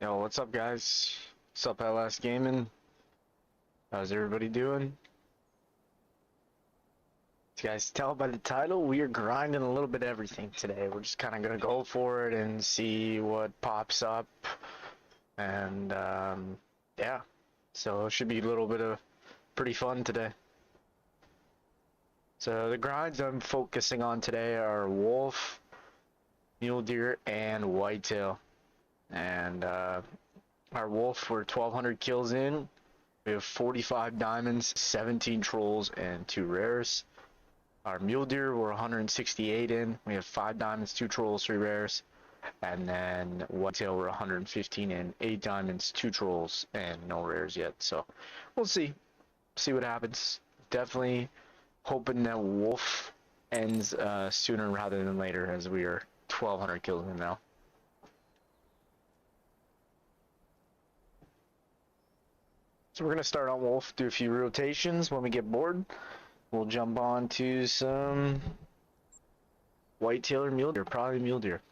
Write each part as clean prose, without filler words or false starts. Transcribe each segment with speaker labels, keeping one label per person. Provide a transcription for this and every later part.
Speaker 1: Yo, what's up, guys? What's up, LS Gaming? How's everybody doing? As you guys tell by the title, we are grinding a little bit of everything today. We're just kind of gonna go for it and see what pops up, and yeah. So it should be a little bit of pretty fun today. So the grinds I'm focusing on today are wolf, mule deer, and whitetail. And our wolf, we're 1,200 kills in. We have 45 diamonds, 17 trolls, and 2 rares. Our mule deer, we're 168 in. We have 5 diamonds, 2 trolls, 3 rares. And then whitetail, we're 115 in, 8 diamonds, 2 trolls, and no rares yet. So we'll see. See what happens. Definitely hoping that wolf ends sooner rather than later, as we are 1,200 kills in now. So we're going to start on wolf, do a few rotations. When we get bored, we'll jump on to some whitetail or mule deer, probably mule deer.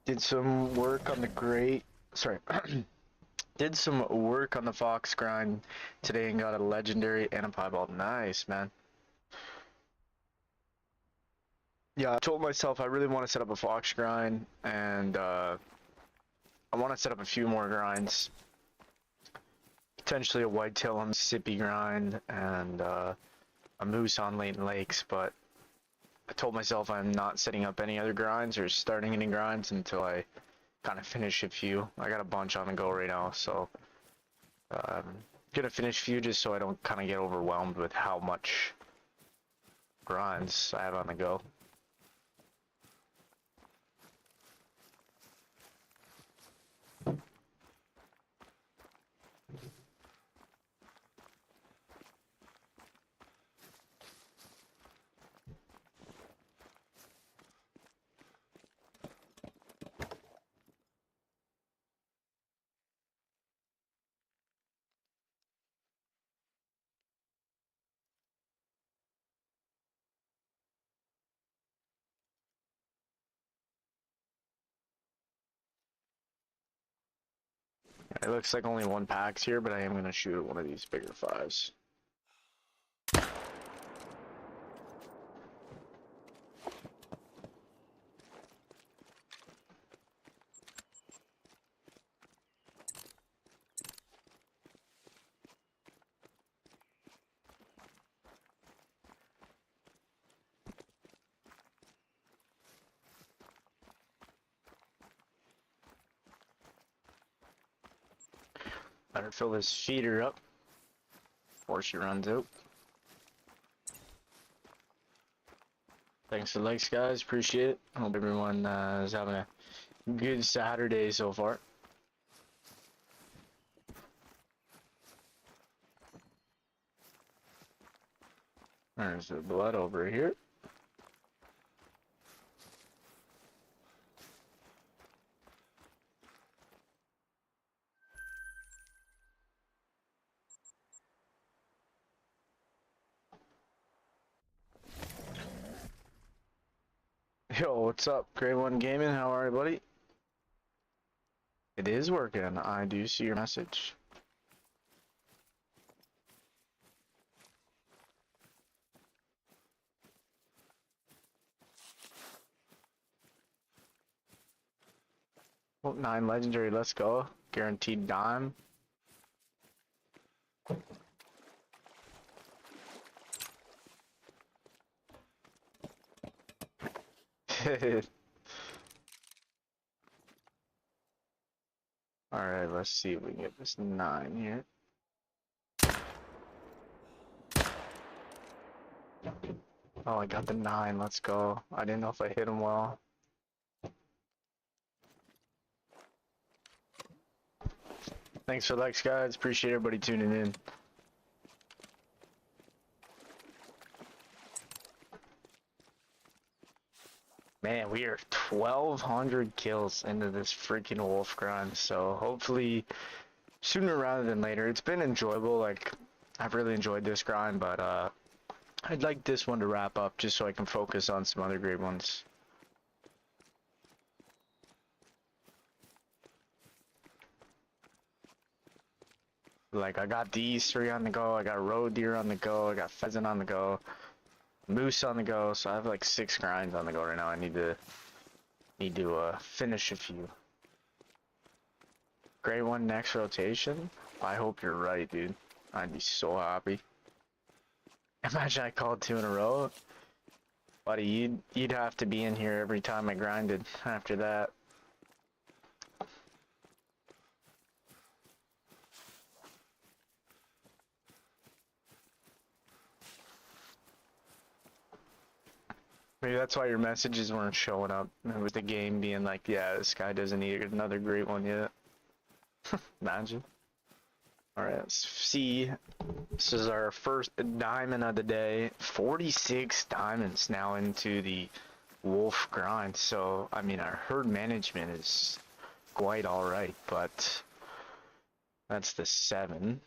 Speaker 1: Did some work on the did some work on the fox grind today and got a legendary and a piebald. Nice, man. Yeah, I told myself I really want to set up a fox grind, and I want to set up a few more grinds. Potentially a whitetail on Mississippi grind and a moose on Layton Lakes, but I told myself I'm not setting up any other grinds or starting any grinds until I kind of finish a few. I got a bunch on the go right now, so gonna finish a few just so I don't kind of get overwhelmed with how much grinds I have on the go. It looks like only one pack's here, but I am gonna shoot at one of these bigger fives. Better fill this feeder up before she runs out. Thanks for the likes, guys. Appreciate it. Hope everyone is having a good Saturday so far. There's the blood over here. Yo, what's up? Greatone Gaming, how are you, buddy? It is working. I do see your message. Well, 9 legendary, let's go. Guaranteed dime. Alright, let's see if we can get this 9 here. Oh, I got the 9, let's go. I didn't know if I hit him well. Thanks for the likes, guys. Appreciate everybody tuning in. Man, we are 1,200 kills into this freaking wolf grind, so hopefully sooner rather than later. It's been enjoyable, like, I've really enjoyed this grind, but I'd like this one to wrap up just so I can focus on some other great ones. Like, I got these 3 on the go, I got roe deer on the go, I got pheasant on the go, moose on the go, so I have like 6 grinds on the go right now. I need to finish a few. Great one next rotation? I hope you're right, dude. I'd be so happy. Imagine I called 2 in a row. Buddy, you'd have to be in here every time I grinded after that. Maybe that's why your messages weren't showing up with the game being like, yeah, this guy doesn't need another great one yet. Imagine. Alright, let's see. This is our first diamond of the day. 46 diamonds now into the wolf grind. So, I mean, our herd management is quite alright, but that's the 7.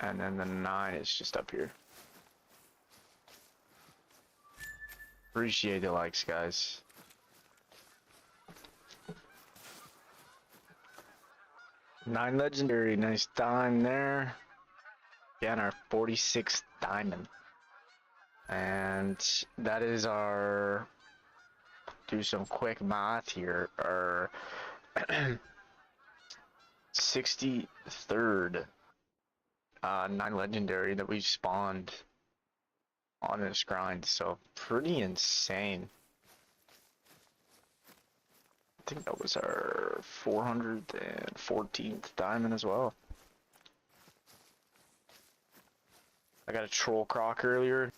Speaker 1: And then the 9 is just up here. Appreciate the likes, guys. Nine legendary, nice dime there. Again, our 46th diamond. And that is our, do some quick math here, our 63rd 9 legendary that we've spawned on this grind, so pretty insane. I think that was our 414th diamond as well. I got a troll croc earlier.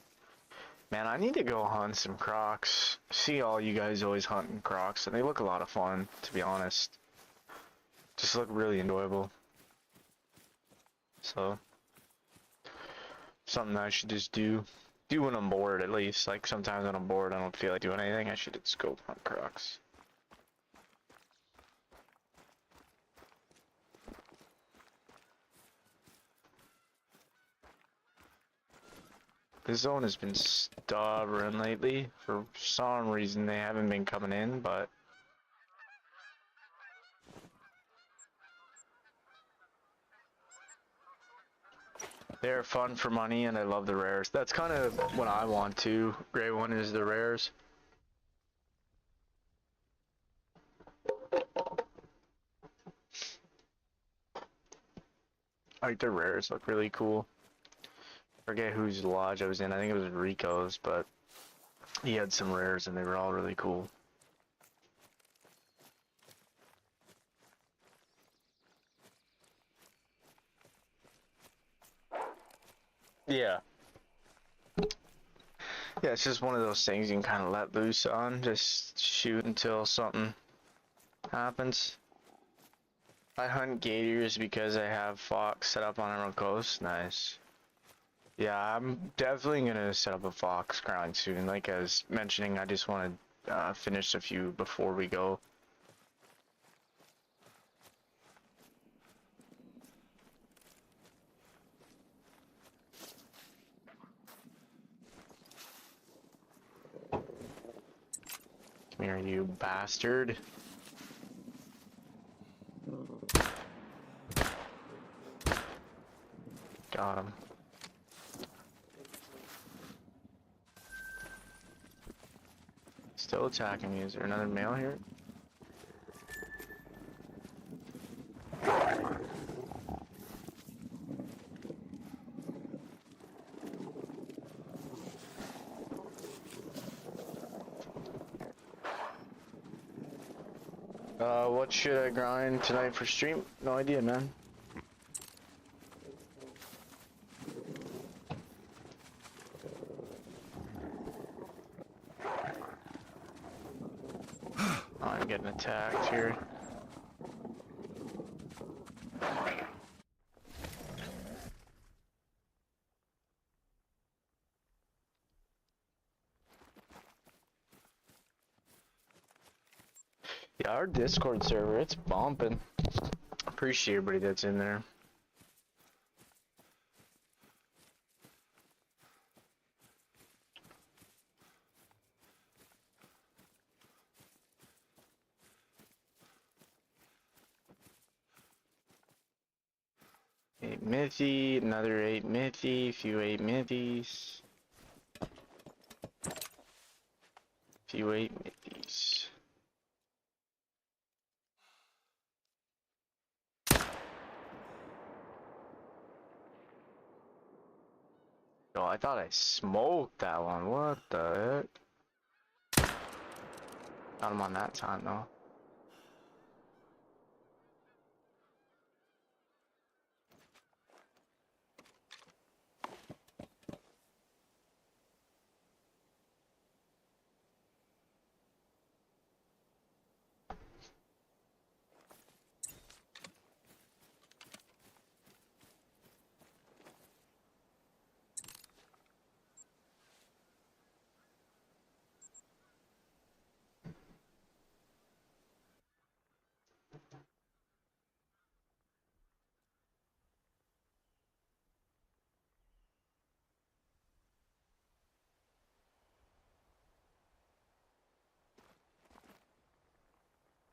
Speaker 1: Man, I need to go hunt some crocs. See all you guys always hunting crocs, and they look a lot of fun, to be honest. Just look really enjoyable. So, something I should just do when I'm bored, at least. Like, sometimes when I'm bored, I don't feel like doing anything, I should just go hunt crocs. This zone has been stubborn lately. For some reason, they haven't been coming in, but they're fun for money, and I love the rares. That's kind of what I want too. Great one is the rares. Like, the rares look really cool. Forget whose lodge I was in. I think it was Rico's, but he had some rares and they were all really cool. Yeah. Yeah, it's just one of those things you can kind of let loose on. Just shoot until something happens. I hunt gators because I have fox set up on Emerald Coast. Nice. Yeah, I'm definitely gonna set up a fox grind soon. Like I was mentioning, I just want to finish a few before we go. Come here, you bastard. Got him. Still attacking me. Is there another male here? What should I grind tonight for stream? No idea, man. Oh, I'm getting attacked here. Yeah, our Discord server, it's bumping. Appreciate everybody that's in there. 8 Mithy, another 8 Mithy, few 8 Mithies. Few 8 Mithies. Oh, I thought I smoked that one. What the heck? Got him on that time though.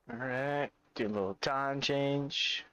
Speaker 1: Alright, do a little time change.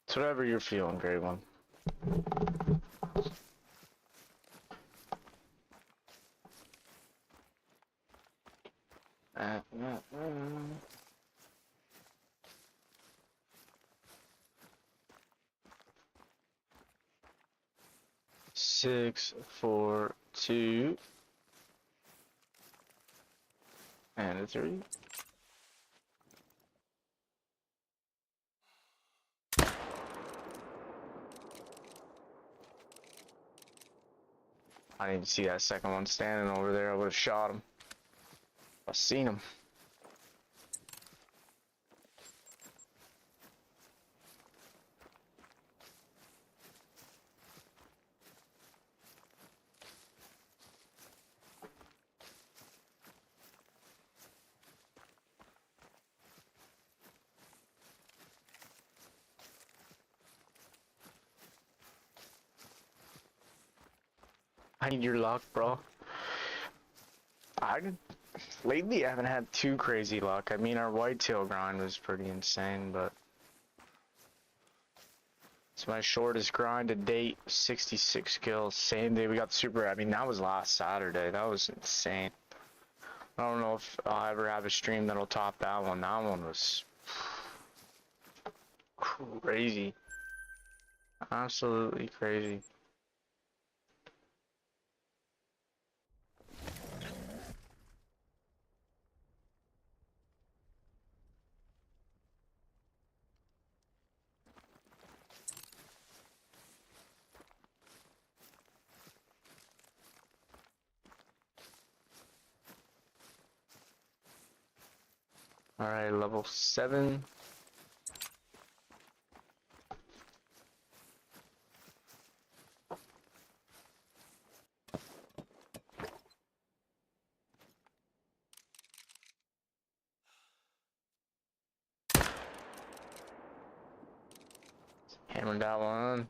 Speaker 1: It's whatever you're feeling, great one. Uh, uh, uh. 6, 4, 2, and a 3. I didn't even see that second one standing over there. I would have shot him. I seen him. I need your luck, bro. Lately I haven't had too crazy luck. I mean, our whitetail grind was pretty insane, but it's my shortest grind to date, 66 kills. Same day we got super. I mean, that was last Saturday. That was insane. I don't know if I'll ever have a stream that'll top that one. That one was crazy. Absolutely crazy. Alright, level 7. Hammered that one.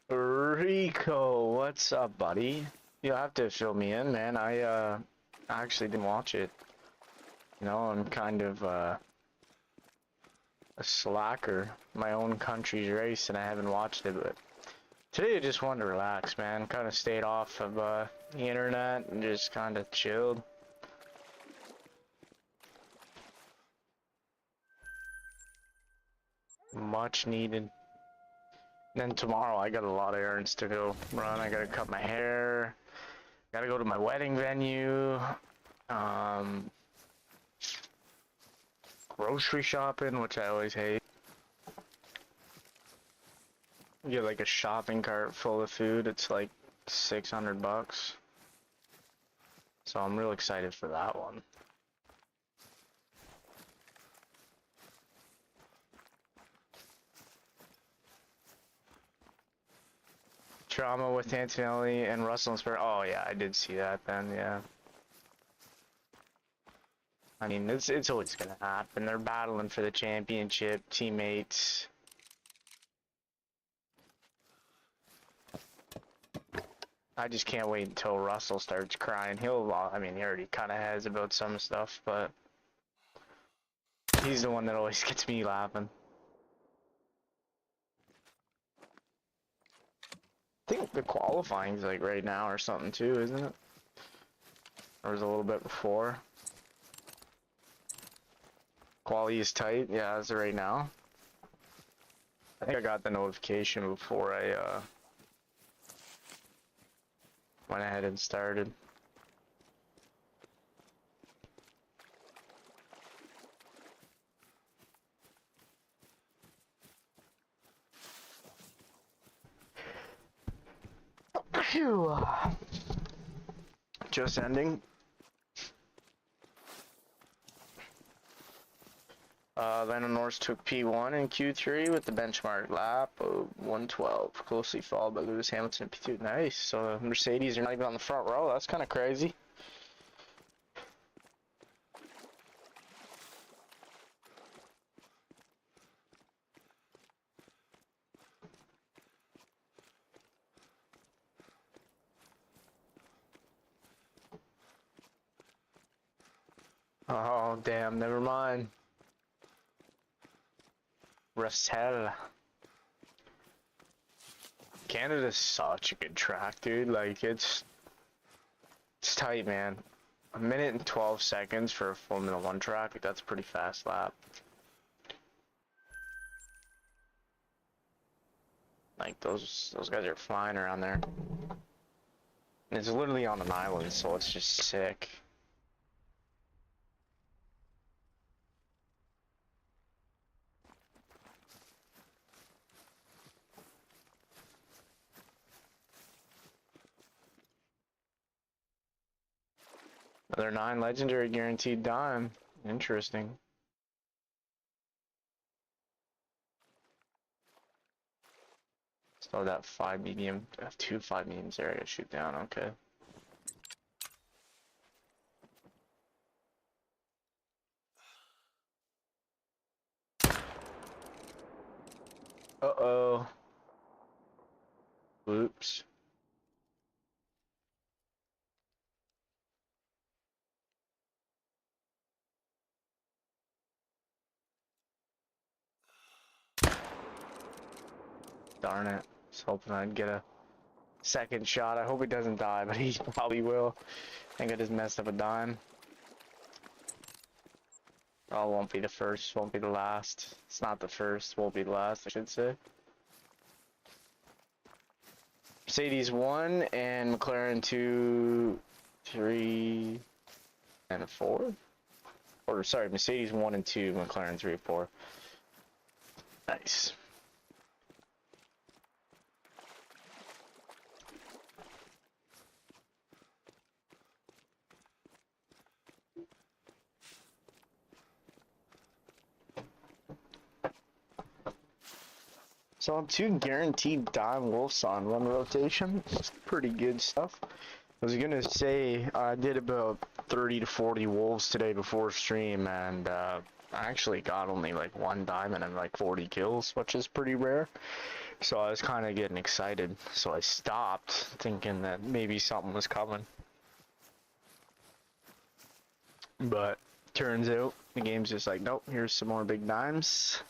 Speaker 1: Rico, what's up, buddy? You'll have to fill me in, man. I actually didn't watch it. You know, I'm kind of a slacker. My own country's race, and I haven't watched it. But today I just wanted to relax, man. Kind of stayed off of the internet and just kind of chilled. Much needed. Then tomorrow I got a lot of errands to go run. I gotta cut my hair. Gotta go to my wedding venue. Grocery shopping, which I always hate. You get like a shopping cart full of food. It's like 600 bucks. So I'm real excited for that one. Trauma with Antonelli and Russell and Spur. Oh yeah, I did see that then, yeah. I mean, it's always gonna happen. They're battling for the championship, teammates. I just can't wait until Russell starts crying. I mean, he already kind of has about some stuff, but he's the one that always gets me laughing. I think the qualifying's like right now or something too, isn't it? Or is it a little bit before? Quality is tight, yeah, it's right now. I think I got the notification before I went ahead and started. Phew. Just ending. Landon Norris took P1 in Q3 with the benchmark lap of 112, closely followed by Lewis Hamilton in P2. Nice. So Mercedes are not even on the front row. That's kind of crazy. Oh, damn. Never mind. Russell. Canada's such a good track, dude. Like, it's tight, man. 1 minute and 12 seconds for a Formula 1 track. That's a pretty fast lap. Like, those guys are flying around there. And it's literally on an island, so it's just sick. Another 9 legendary guaranteed dime. Interesting. So that 5 medium, 2 5 mediums there I gotta shoot down, okay. Uh-oh. Oops. Darn it. I was hoping I'd get a second shot. I hope he doesn't die, but he probably will. I think I just messed up a dime. Oh, won't be the first, won't be the last. It's not the first, won't be the last, I should say. Mercedes 1 and McLaren 2, 3, and 4? Or, sorry, Mercedes 1 and 2, McLaren 3 and 4. Nice. So I'm 2 guaranteed dime wolves on 1 rotation. It's pretty good stuff. I was gonna say I did about 30 to 40 wolves today before stream, and I actually got only like 1 diamond and like 40 kills, which is pretty rare. So I was kind of getting excited, so I stopped, thinking that maybe something was coming. But turns out the game's just like, nope, here's some more big dimes.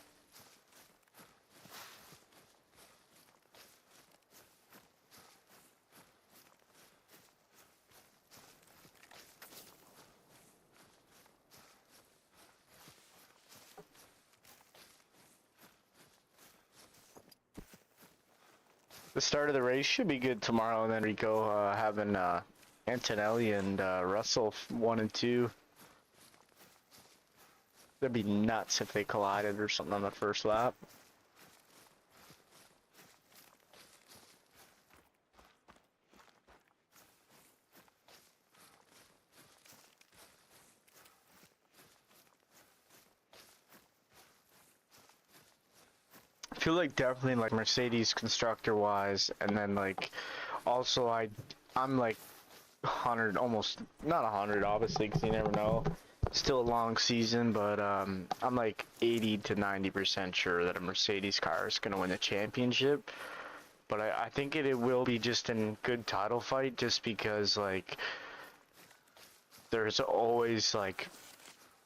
Speaker 1: The start of the race should be good tomorrow, and then Rico having Antonelli and Russell 1 and 2. That'd be nuts if they collided or something on the first lap. I feel like definitely like Mercedes constructor wise, and then like also I'm like 100, almost not 100 obviously because you never know. Still a long season, but I'm like 80 to 90% sure that a Mercedes car is gonna win the championship. But I think it will be just in good title fight, just because like there's always like,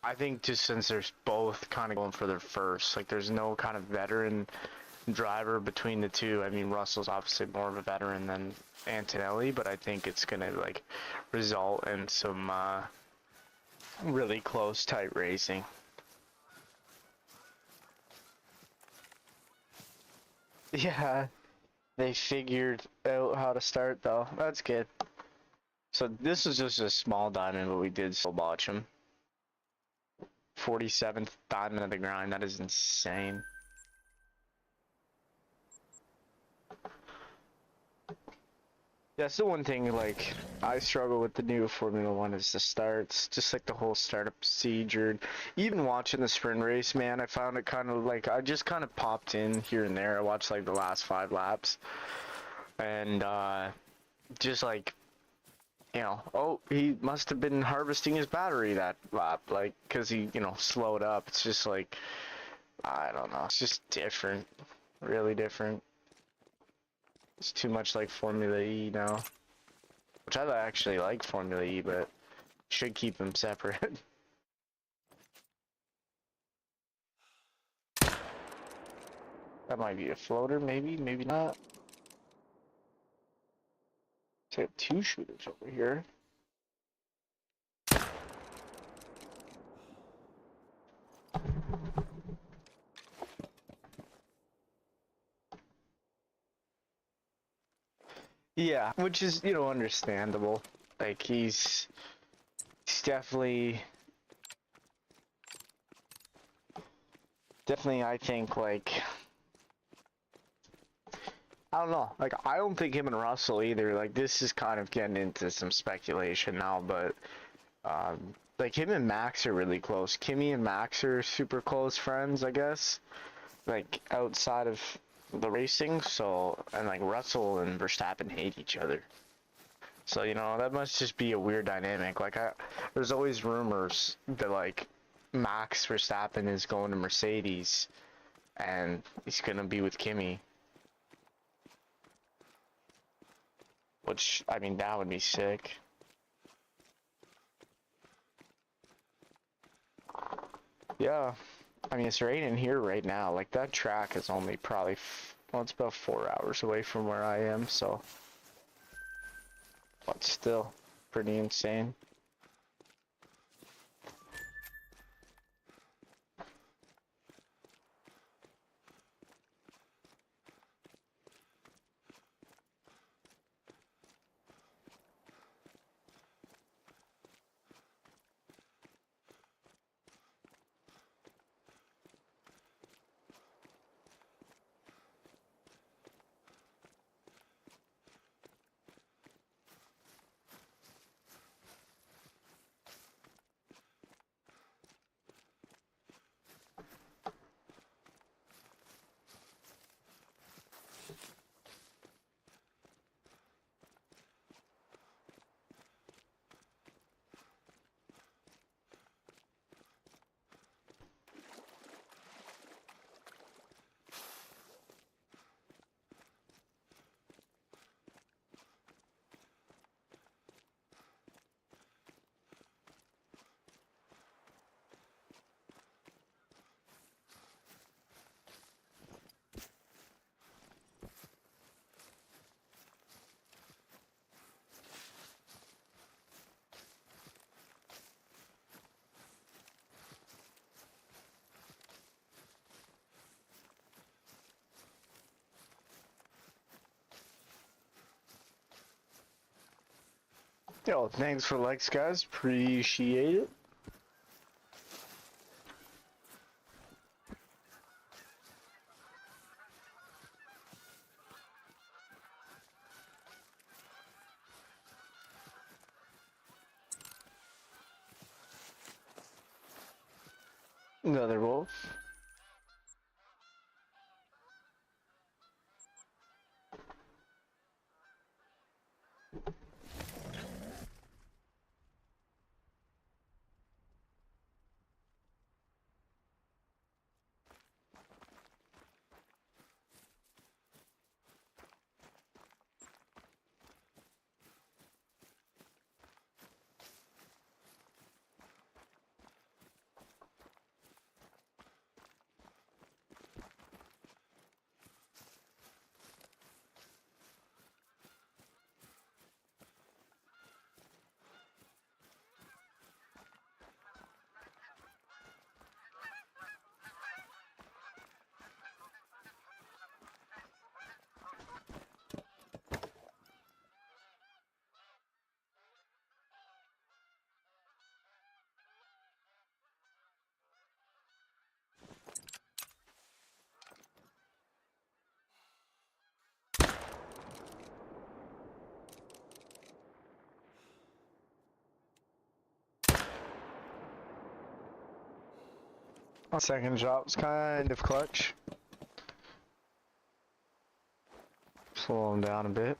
Speaker 1: I think just since there's both kind of going for their first, like there's no kind of veteran driver between the two. I mean, Russell's obviously more of a veteran than Antonelli, but I think it's gonna like result in some really close, tight racing. Yeah, they figured out how to start though. That's good. So this was just a small diamond, but we did still botch him. 47th diamond of the grind. That is insane. That's the one thing, like, I struggle with the new Formula One is the starts, just like the whole startup procedure. Even watching the sprint race, man, I found it kind of like, I just kind of popped in here and there. I watched like the last 5 laps, and just like, you know, oh, he must have been harvesting his battery that lap, like, because he, you know, slowed up. It's just like, I don't know, it's just different, really different. It's too much like Formula E now. Which I actually like Formula E, but should keep them separate. That might be a floater, maybe, maybe not. So I have 2 shooters over here. Yeah, which is, you know, understandable. Like, he's definitely, I think, like, I don't know. Like, I don't think him and Russell either. Like, this is kind of getting into some speculation now, but, like, him and Max are really close. Kimmy and Max are super close friends, I guess. Like, outside of the racing, so, and like, Russell and Verstappen hate each other. So, you know, that must just be a weird dynamic. Like, there's always rumors that, like, Max Verstappen is going to Mercedes, and he's gonna be with Kimi. Which, I mean, that would be sick. Yeah, I mean, it's raining here right now. Like, that track is only probably, well, it's about 4 hours away from where I am, so. But still, pretty insane. Yo, thanks for the likes, guys. Appreciate it. Another wolf. Our second shot was kind of clutch. Slow him down a bit.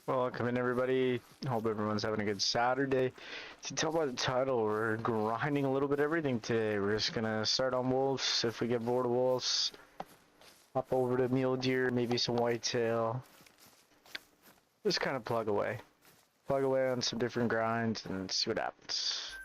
Speaker 1: Welcome in, everybody. Hope everyone's having a good Saturday. To tell by the title, we're grinding a little bit of everything today. We're just gonna start on wolves. If we get bored of wolves, hop over to mule deer, maybe some whitetail. Just kind of plug away on some different grinds and see what happens.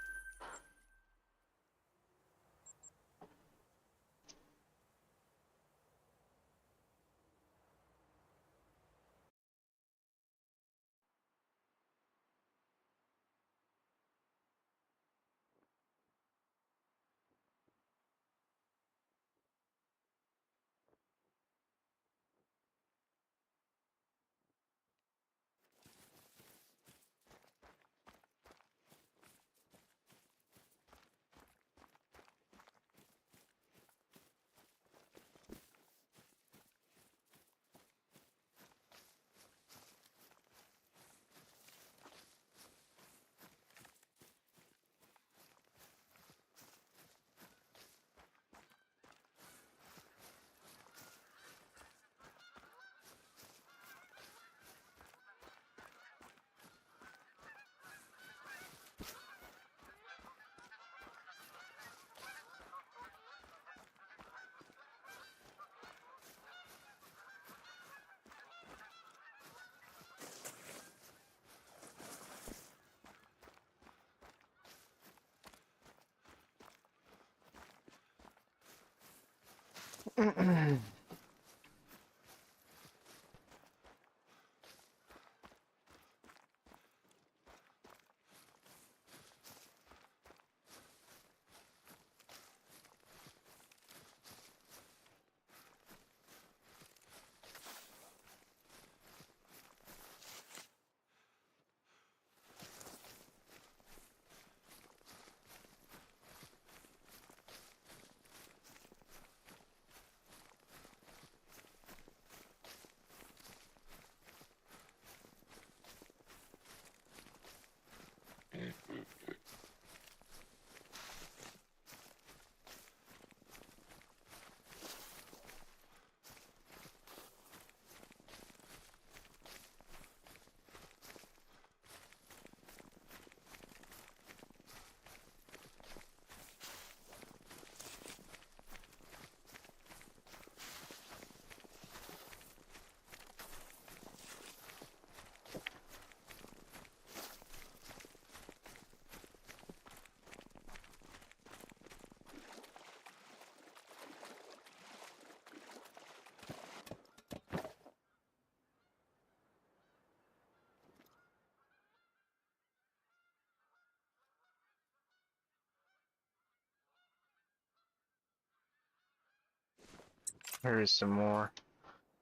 Speaker 1: Here's some more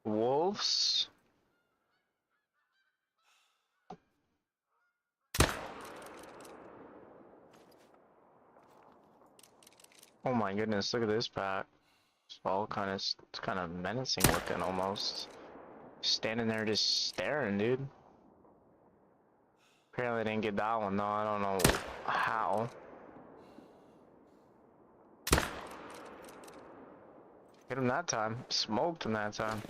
Speaker 1: wolves. Oh my goodness, look at this pack. It's all it's kind of menacing looking almost. Standing there just staring, dude. Apparently didn't get that one though, I don't know how. Hit him that time. Smoked him that time.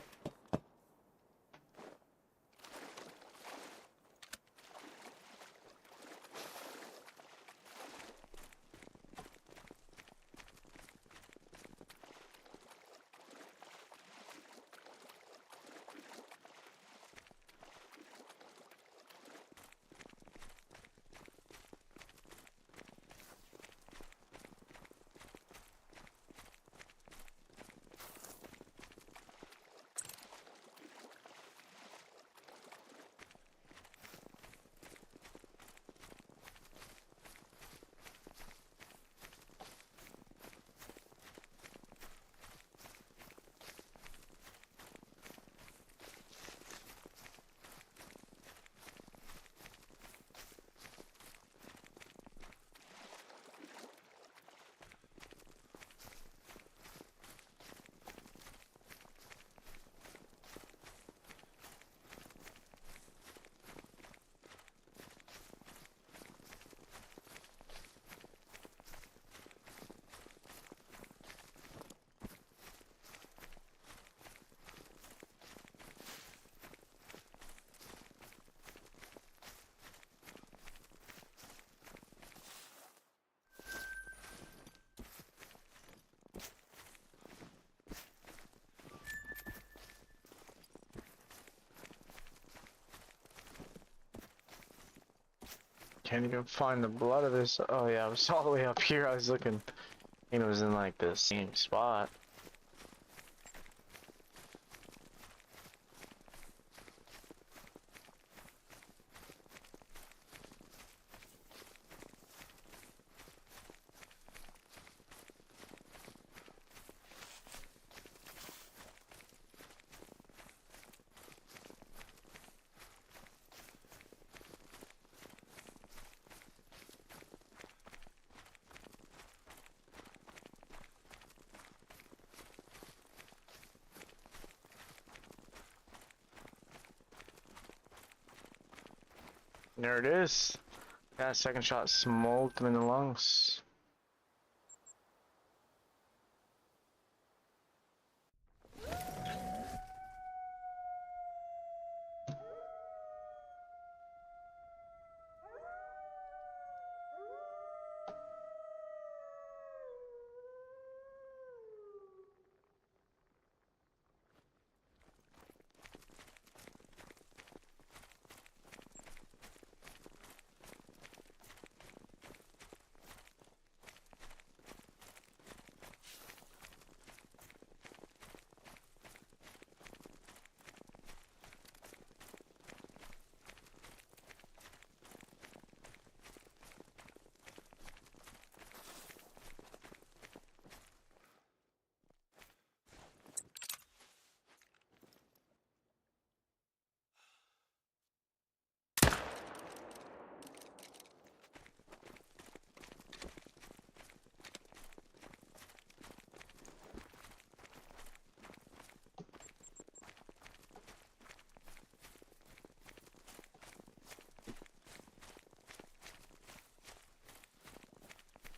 Speaker 1: Can't even find the blood of this. Oh yeah, I was all the way up here. I was looking. It was in like the same spot. There it is. That second shot smoked him in the lungs.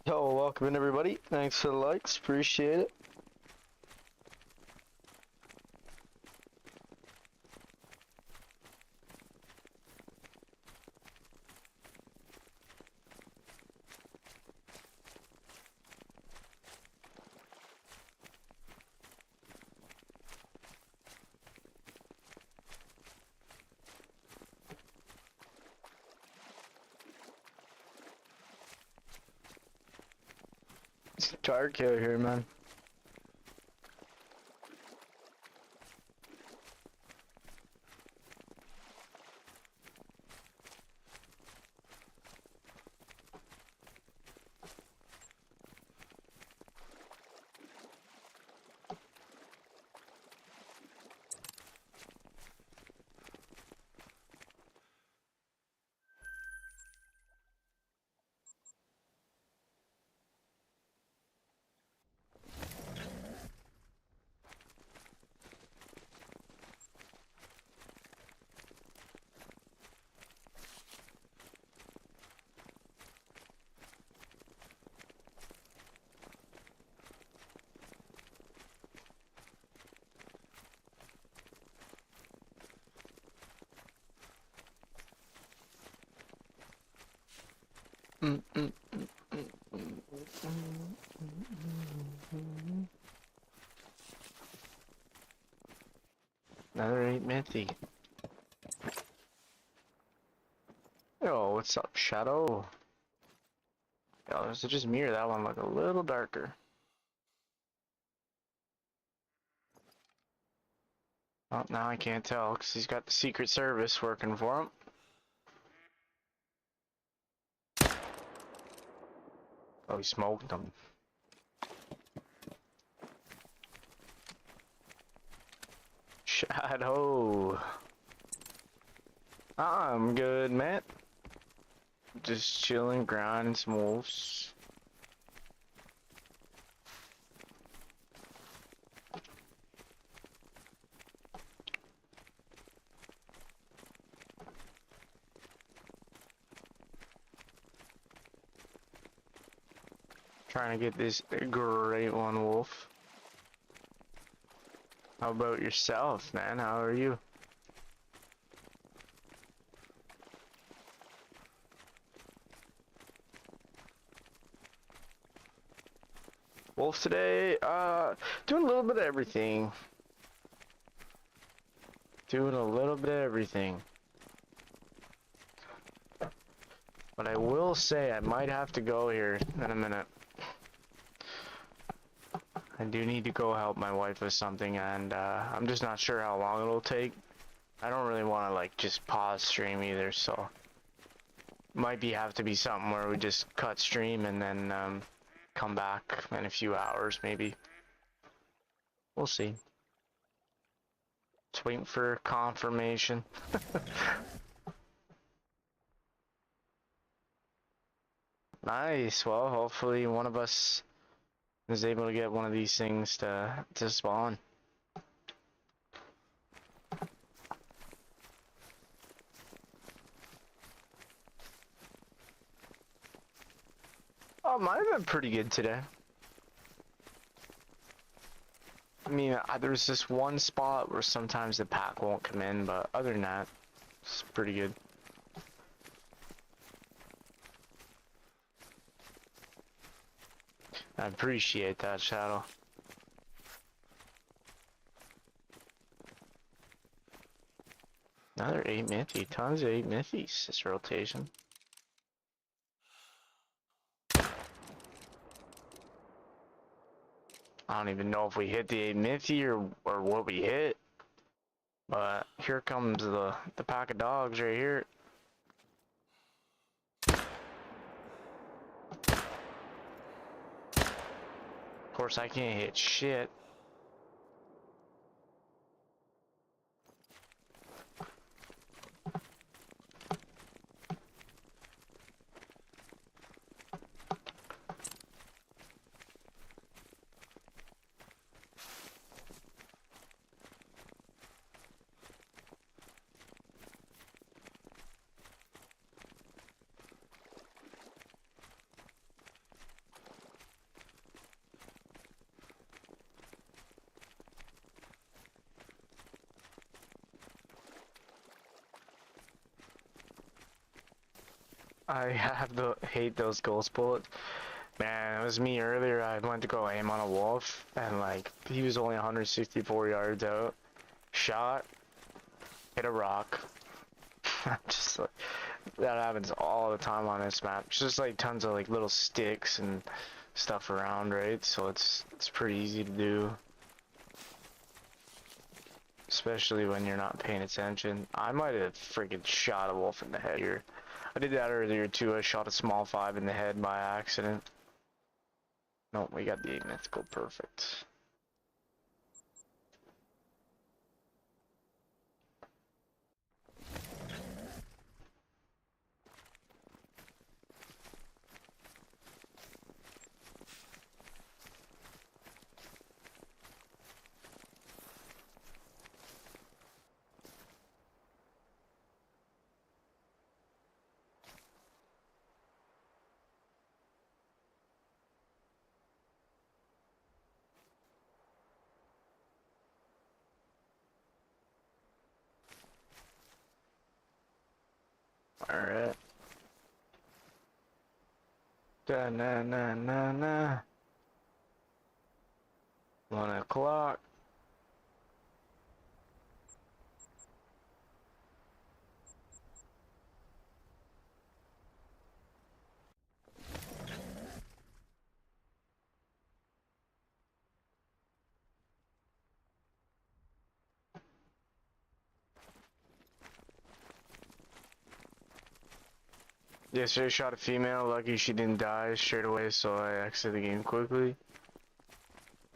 Speaker 1: Yo, welcome in everybody. Thanks for the likes, appreciate it. It's a tire killer here, man. Another 8 Mithy. Yo, what's up, Shadow? Yo, does it just mirror that one look a little darker? Oh, now I can't tell because he's got the Secret Service working for him. Oh, he smoked him. Shadow. I'm good, man. Just chilling, grinding some wolves. Trying to get this great one wolf. How about yourself, man? How are you? Wolf today, doing a little bit of everything. Doing a little bit of everything. But I will say I might have to go here in a minute. I do need to go help my wife with something, and I'm just not sure how long it'll take. I don't really want to like just pause stream either, so might have to be something where we just cut stream and then come back in a few hours maybe. We'll see. Just waiting for confirmation. Nice. Well, hopefully one of us is able to get one of these things to spawn. Oh, mine have been pretty good today. I mean, there's this one spot where sometimes the pack won't come in, but other than that, it's pretty good. I appreciate that, Shadow. Another 8 Mithy. Tons of 8 Mithies this rotation. I don't even know if we hit the 8 Mithy or what we hit. But here comes the pack of dogs right here. Of course, I can't hit shit. I hate those ghost bullets. Man, it was me earlier. I went to go aim on a wolf, and like he was only 164 yards out. Shot, hit a rock. I'm just like, that happens all the time on this map. It's just like tons of like little sticks and stuff around, right? So it's pretty easy to do, especially when you're not paying attention. I might have freaking shot a wolf in the head here. I did that earlier too. I shot a small 5 in the head by accident. No, we got the 8 mythical, perfect. Alright. Da na na na na. 1 o'clock. Yesterday shot a female, lucky she didn't die straight away, so I exited the game quickly.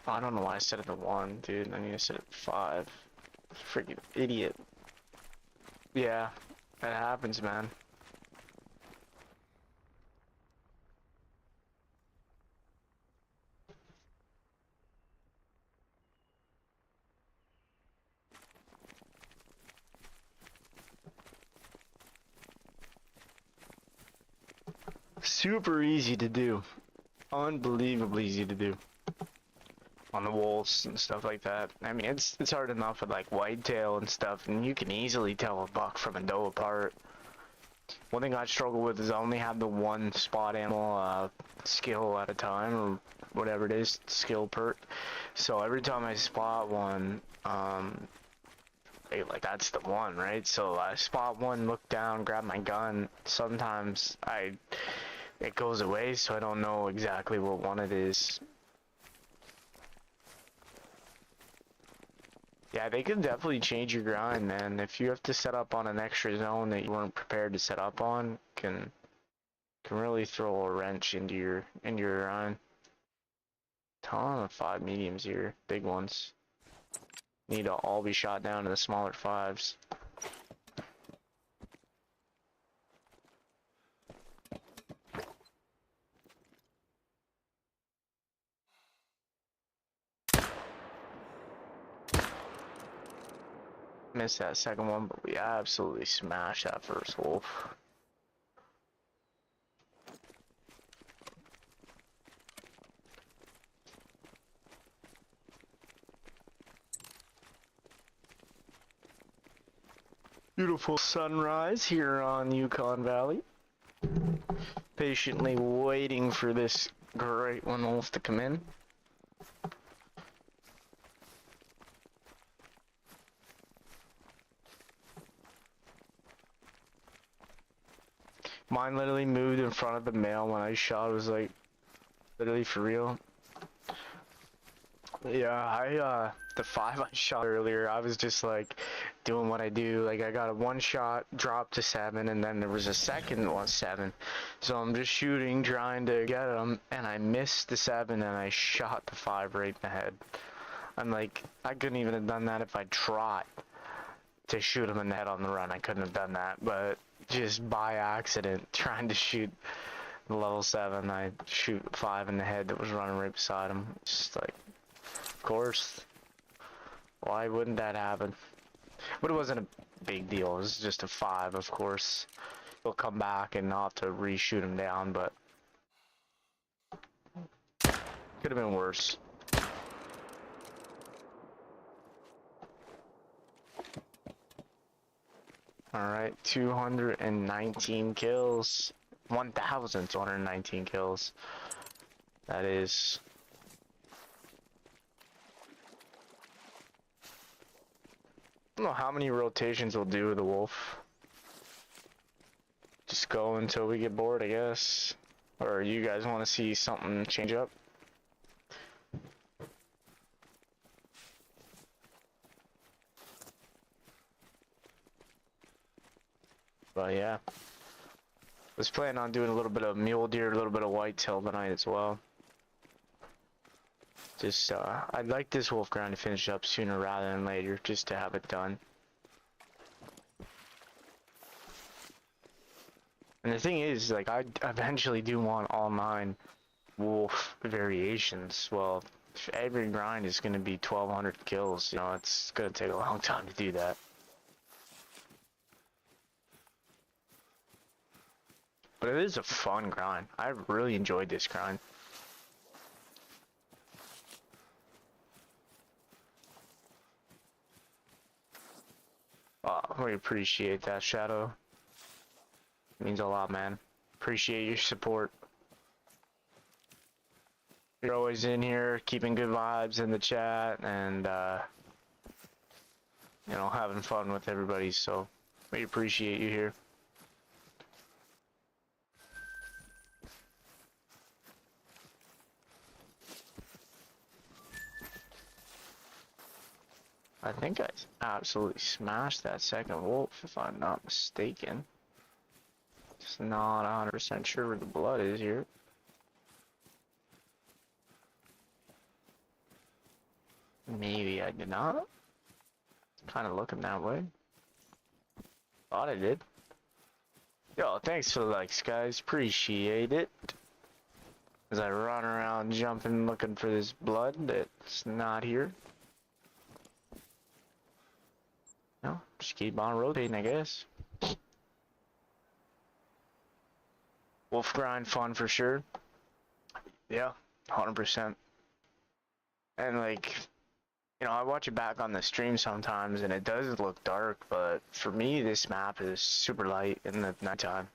Speaker 1: Oh, I don't know why I set it to 1, dude. I need to set it to 5. Freaking idiot. Yeah, that happens, man. Super easy to do. Unbelievably easy to do. On the wolves and stuff like that. I mean, it's hard enough with like whitetail and stuff, and you can easily tell a buck from a doe apart. One thing I struggle with is I only have the one spot animal skill at a time, or whatever it is, skill perk. So every time I spot one, like that's the one, right? So I spot one, look down, grab my gun. Sometimes it goes away, so I don't know exactly what one it is. Yeah, they could definitely change your grind, man. If you have to set up on an extra zone that you weren't prepared to set up on, can really throw a wrench into your grind. Ton of 5 mediums here, big ones. Need to all be shot down to the smaller 5s. Missed that second one, but we absolutely smashed that first wolf. Beautiful sunrise here on Yukon Valley. Patiently waiting for this great one wolf to come in. Mine literally moved in front of the male when I shot. It was like, literally for real. Yeah, the 5 I shot earlier, I was just like doing what I do. Like I got a 1 shot, dropped to 7, and then there was a second one 7. So I'm just shooting, trying to get him, and I missed the 7, and I shot the 5 right in the head. I'm like, I couldn't even have done that if I tried to shoot him in the head on the run. I couldn't have done that, but just by accident, trying to shoot the level 7, I shoot 5 in the head that was running right beside him. Just like, of course. Why wouldn't that happen? But it wasn't a big deal. It was just a 5, of course. He'll come back and I'll have to reshoot him down, but could have been worse. Alright, 219 kills. 1,219 kills. That is. I don't know how many rotations we'll do with the wolf. Just go until we get bored, I guess. Or you guys want to see something change up? But yeah. Was planning on doing a little bit of mule deer, a little bit of whitetail tonight as well. Just, I'd like this wolf grind to finish up sooner rather than later, just to have it done. And the thing is, like, I eventually do want all 9 wolf variations. Well, if every grind is going to be 1,200 kills, you know, it's going to take a long time to do that. But it is a fun grind. I really enjoyed this grind. We appreciate that, Shadow. It means a lot, man. Appreciate your support. You're always in here keeping good vibes in the chat and, you know, having fun with everybody, so we appreciate you here. I think I absolutely smashed that second wolf, if I'm not mistaken. Just not 100% sure where the blood is here. Maybe I did not. Kind of looking that way. Thought I did. Yo, thanks for the likes, guys. Appreciate it. As I run around jumping looking for this blood that's not here. No, just keep on rotating, I guess. Wolf grind fun for sure. Yeah, 100%. And like, you know, I watch it back on the stream sometimes and it does look dark, but for me this map is super light in the nighttime.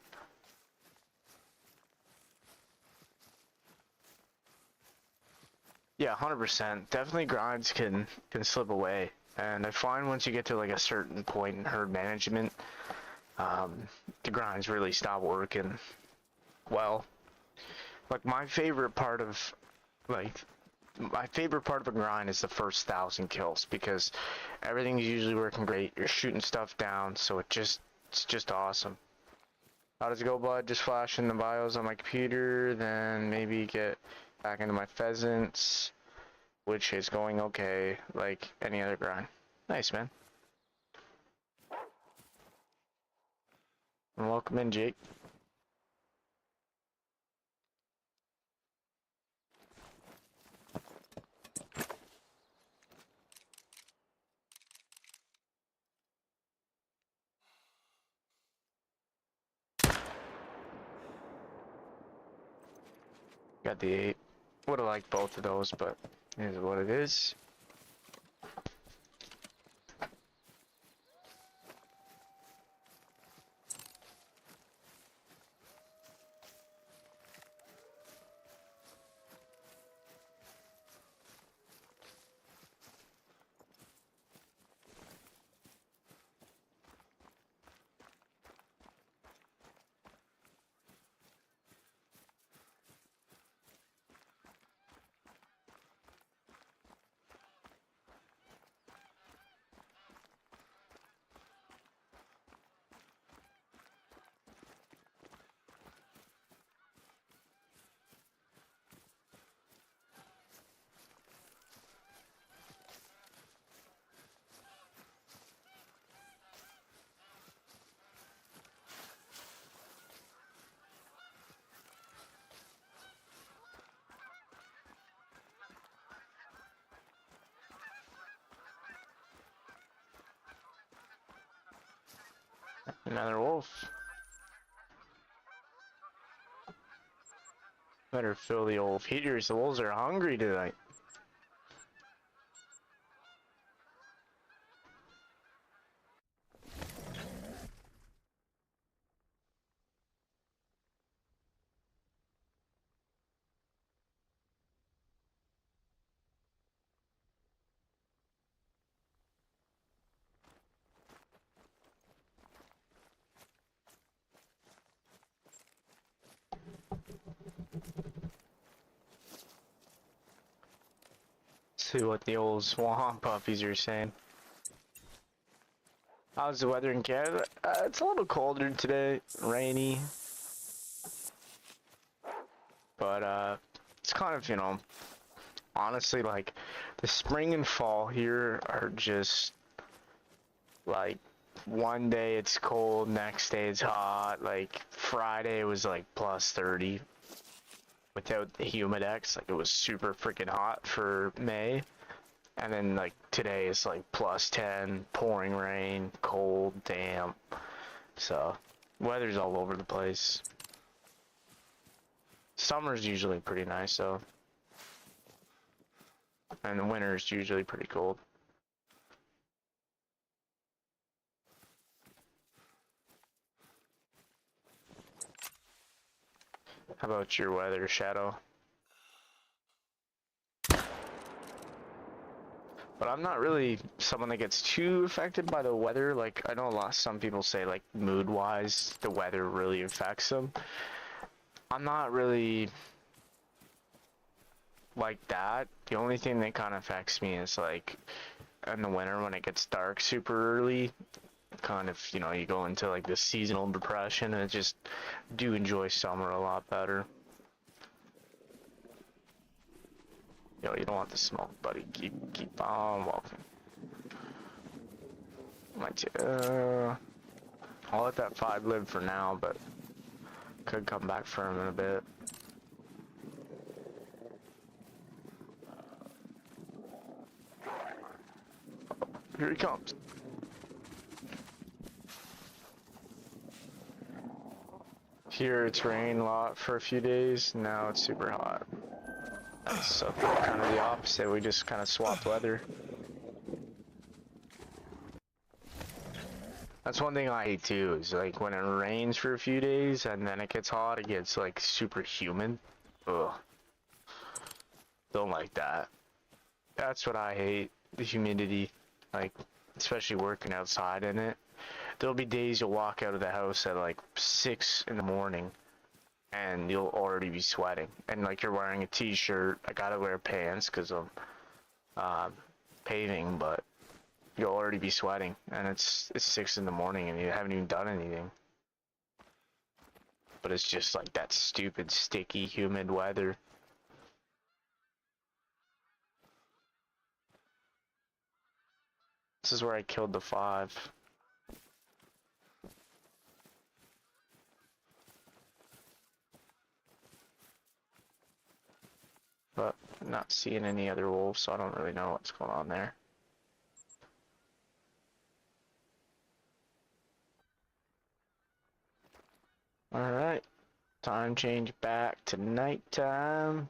Speaker 1: Yeah, 100%. Definitely grinds can slip away. And I find once you get to like a certain point in herd management, the grinds really stop working well. Like my favorite part of a grind is the first 1,000 kills because everything's usually working great. You're shooting stuff down, so it's just awesome. How does it go, bud? Just flashing the bios on my computer, then maybe get back into my pheasants, which is going okay, like any other grind. Nice, man. And welcome in, Jake. Got the 8. Would have liked both of those, but it is what it is. Another wolf. Better fill the old heaters. The wolves are hungry tonight. See what the old swamp puppies are saying. How's the weather in Canada? It's a little colder today, rainy. But it's kind of, you know, honestly, like, the spring and fall here are just, like, one day it's cold, next day it's hot. Like, Friday was, like, plus 30 without the humidex. Like, it was super freaking hot for May. And then, like, today is, like, plus 10, pouring rain, cold, damp. So, weather's all over the place. Summer's usually pretty nice, though. And the winter's usually pretty cold. How about your weather, Shadow? But I'm not really someone that gets too affected by the weather. Like, I know some people say, like, mood-wise, the weather really affects them. I'm not really like that. The only thing that kind of affects me is, like, in the winter when it gets dark super early, kind of, you know, you go into, like, this seasonal depression, and I just do enjoy summer a lot better. Yo, you don't want the smoke, buddy. Keep on walking. I'll let that 5 live for now, but could come back for him in a bit. Here he comes. Here it's rained a lot for a few days. Now it's super hot. So kind of the opposite. We just kind of swapped weather. That's one thing I hate too, is like when it rains for a few days and then it gets hot, it gets like super humid. Ugh. Don't like that. That's what I hate, the humidity. Like, especially working outside in it. There'll be days you'll walk out of the house at like 6 in the morning and you'll already be sweating. And like you're wearing a t-shirt. I gotta wear pants because of paving, but you'll already be sweating, and it's 6 in the morning and you haven't even done anything. But it's just like that stupid, sticky, humid weather. This is where I killed the 5. But I'm not seeing any other wolves, so I don't really know what's going on there. Alright, time change back to nighttime.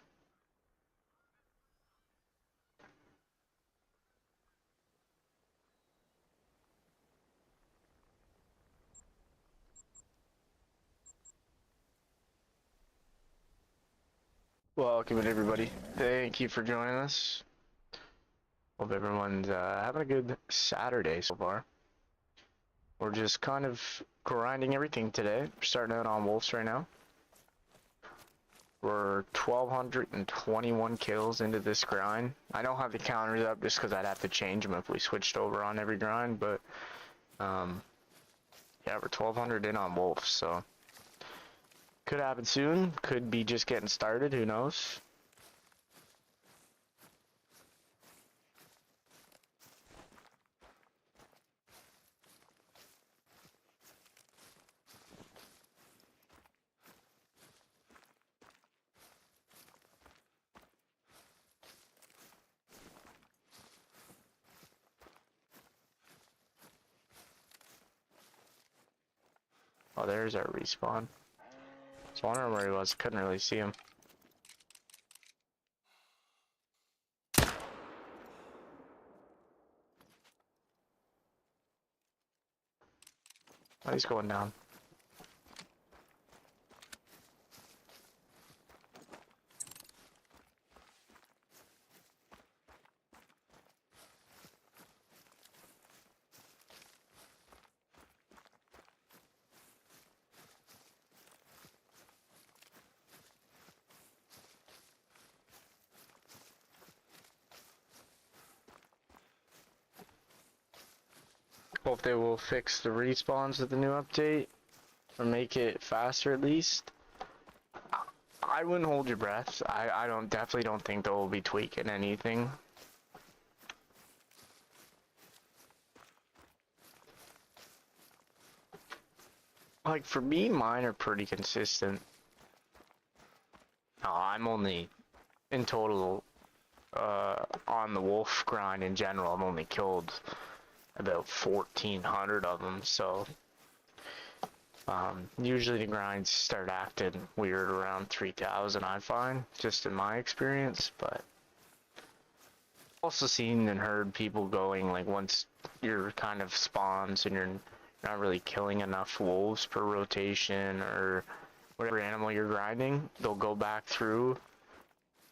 Speaker 1: Welcome everybody. Thank you for joining us. Hope everyone's having a good Saturday so far. We're just kind of grinding everything today. We're starting out on wolves right now. We're 1,221 kills into this grind. I don't have the counters up just because I'd have to change them if we switched over on every grind, but yeah, we're 1,200 in on wolves, so could happen soon. Could be just getting started, who knows. Oh, there's our respawn. I was wondering where he was. Couldn't really see him. Oh, he's going down. Hope they will fix the respawns with the new update, or make it faster at least. I wouldn't hold your breath. I definitely don't think they'll be tweaking anything. Like for me, mine are pretty consistent. I'm only in total on the wolf grind in general. I've only killed about 1,400 of them, so usually the grinds start acting weird around 3,000, I find, just in my experience. But also seen and heard people going, like, once you're kind of spawns and you're not really killing enough wolves per rotation or whatever animal you're grinding, they'll go back through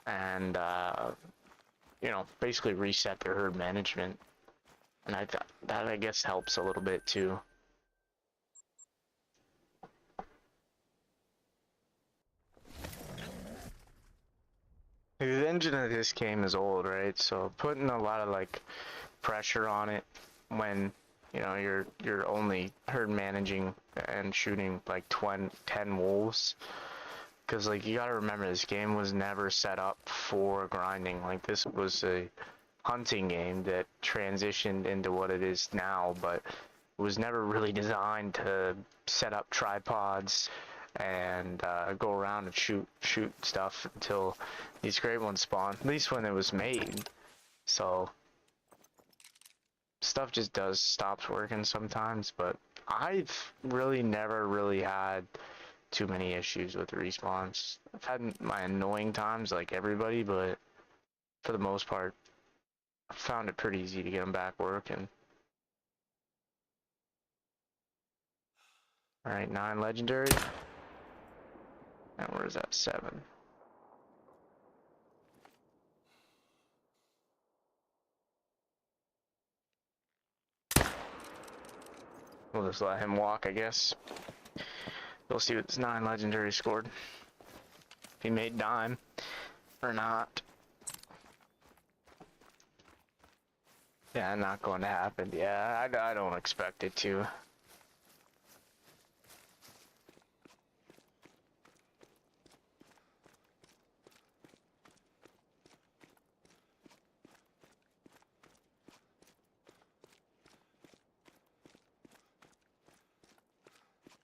Speaker 1: and you know, basically reset their herd management. And I thought that, I guess, helps a little bit too. The engine of this game is old, right? So putting a lot of like pressure on it when, you know, you're only herd managing and shooting like 10 wolves, because like you gotta remember, this game was never set up for grinding. Like, this was a hunting game that transitioned into what it is now, but it was never really designed to set up tripods and go around and shoot stuff until these great ones spawn, at least when it was made. So stuff just stops working sometimes, but I've really never really had too many issues with respawns. I've had my annoying times like everybody, but for the most part I found it pretty easy to get them back working. Alright, 9 legendary. And where's that 7? We'll just let him walk, I guess. We'll see what this 9 legendary scored. If he made dime or not. Yeah, not going to happen. Yeah, I don't expect it to.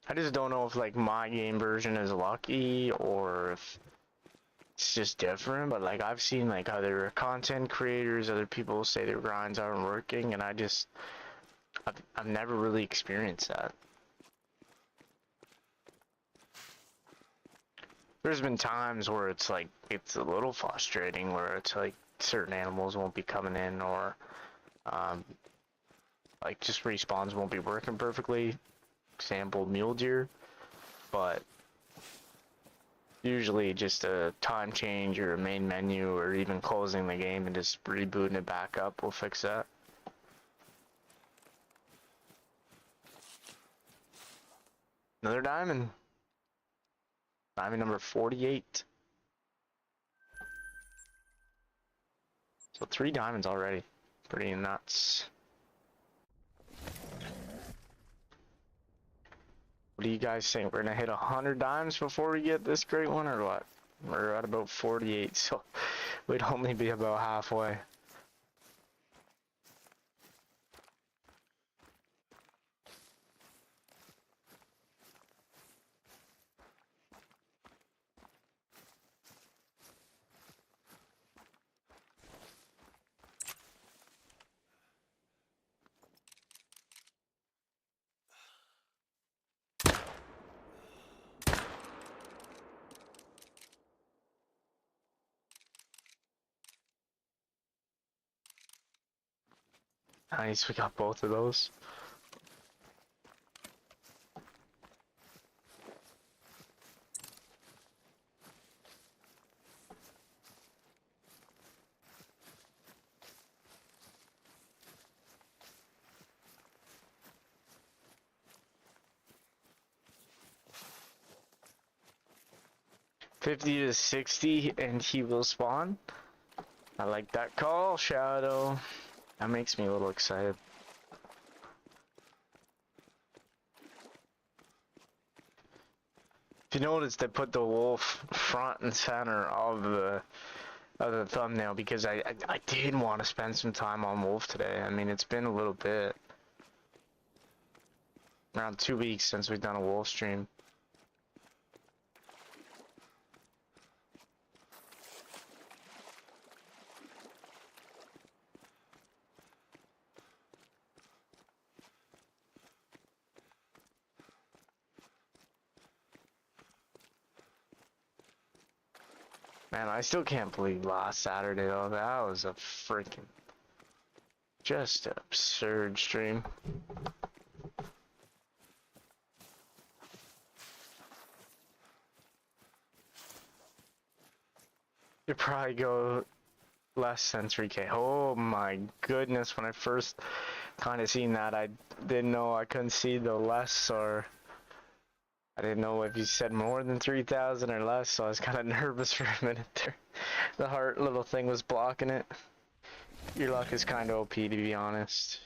Speaker 1: I just don't know if like my game version is lucky or if it's just different, but like I've seen like other content creators, other people say their grinds aren't working, and I've never really experienced that. There's been times where it's like, it's a little frustrating where it's like certain animals won't be coming in, or like just respawns won't be working perfectly. Example, mule deer, but usually just a time change or a main menu or even closing the game and just rebooting it back up will fix that. Another diamond. Diamond number 48. So 3 diamonds already. Pretty nuts. What do you guys think? We're gonna hit 100 dimes before we get this great one, or what? We're at about 48, so we'd only be about halfway. Nice, we got both of those. $50 to $60 and he will spawn. I like that call, Shadow. That makes me a little excited. If you notice, they put the wolf front and center of the thumbnail because I did want to spend some time on wolf today. I mean, it's been a little bit. Around 2 weeks since we've done a wolf stream. Man, I still can't believe last Saturday though. That was a freaking just absurd stream. You probably go Less than 3K. Oh my goodness, when I first kind of seen that, I didn't know I couldn't see the less, or I didn't know if you said more than 3,000 or less, so I was kind of nervous for a minute there. The heart little thing was blocking it. Your luck is kind of OP, to be honest.